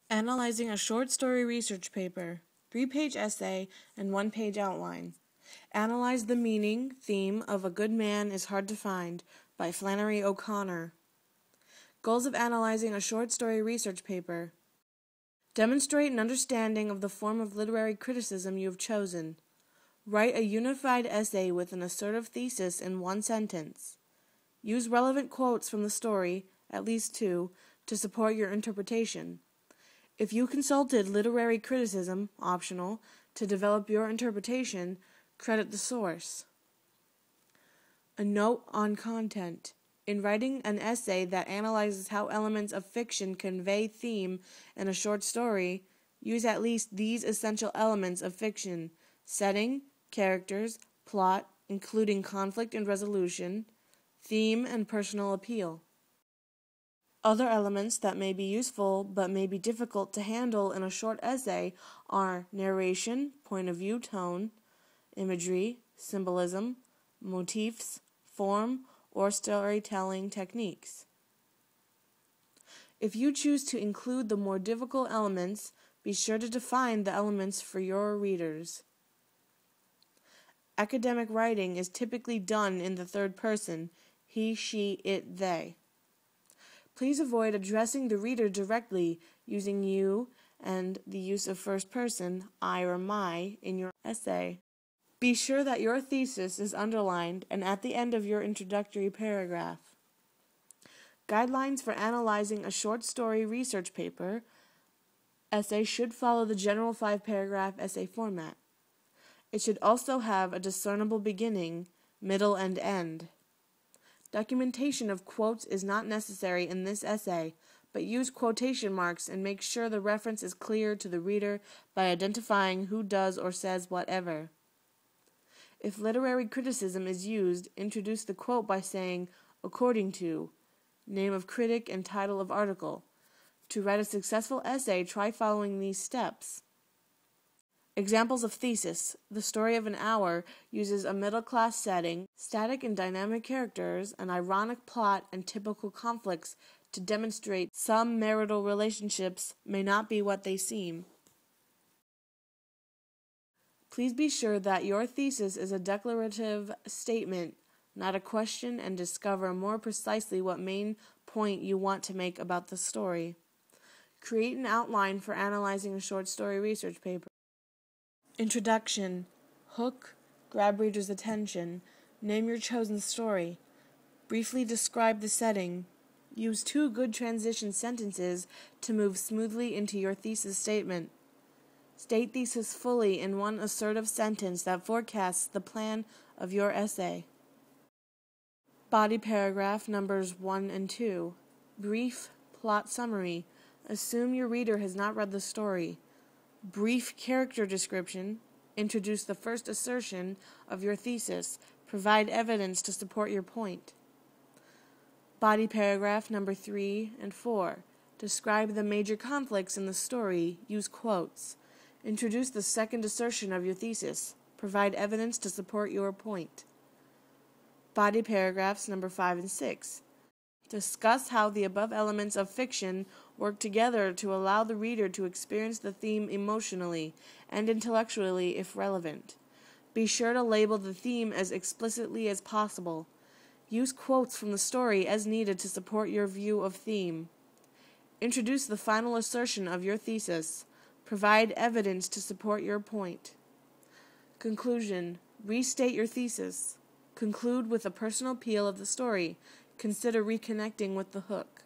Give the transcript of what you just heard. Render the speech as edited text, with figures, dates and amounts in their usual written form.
Analyzing a short story research paper, 3-page essay, and 1-page outline. Analyze the meaning, theme of A Good Man is Hard to Find by Flannery O'Connor. Goals of analyzing a short story research paper. Demonstrate an understanding of the form of literary criticism you have chosen. Write a unified essay with an assertive thesis in one sentence. Use relevant quotes from the story, at least 2, to support your interpretation. If you consulted literary criticism, optional, to develop your interpretation, credit the source. A note on content. In writing an essay that analyzes how elements of fiction convey theme in a short story, use at least these essential elements of fiction: setting, characters, plot, including conflict and resolution, theme and personal appeal. Other elements that may be useful but may be difficult to handle in a short essay are narration, point of view, tone, imagery, symbolism, motifs, form, or storytelling techniques. If you choose to include the more difficult elements, be sure to define the elements for your readers. Academic writing is typically done in the third person, he, she, it, they. Please avoid addressing the reader directly using you and the use of first person, I or my, in your essay. Be sure that your thesis is underlined and at the end of your introductory paragraph. Guidelines for analyzing a short story research paper essay should follow the general 5-paragraph essay format. It should also have a discernible beginning, middle, and end. Documentation of quotes is not necessary in this essay, but use quotation marks and make sure the reference is clear to the reader by identifying who does or says whatever. If literary criticism is used, introduce the quote by saying, according to, name of critic and title of article. To write a successful essay, try following these steps. Examples of thesis. The Story of an Hour uses a middle-class setting, static and dynamic characters, an ironic plot, and typical conflicts to demonstrate some marital relationships may not be what they seem. Please be sure that your thesis is a declarative statement, not a question, and discover more precisely what main point you want to make about the story. Create an outline for analyzing a short story research paper. Introduction. Hook. Grab reader's attention. Name your chosen story. Briefly describe the setting. Use 2 good transition sentences to move smoothly into your thesis statement. State thesis fully in one assertive sentence that forecasts the plan of your essay. Body paragraph numbers 1 and 2. Brief plot summary. Assume your reader has not read the story. Brief character description. Introduce the first assertion of your thesis. Provide evidence to support your point. Body paragraph number 3 and 4. Describe the major conflicts in the story. Use quotes. Introduce the second assertion of your thesis. Provide evidence to support your point. Body paragraphs number 5 and 6. Discuss how the above elements of fiction work together to allow the reader to experience the theme emotionally and intellectually if relevant. Be sure to label the theme as explicitly as possible. Use quotes from the story as needed to support your view of theme. Introduce the final assertion of your thesis. Provide evidence to support your point. Conclusion. Restate your thesis. Conclude with a personal appeal of the story. Consider reconnecting with the hook.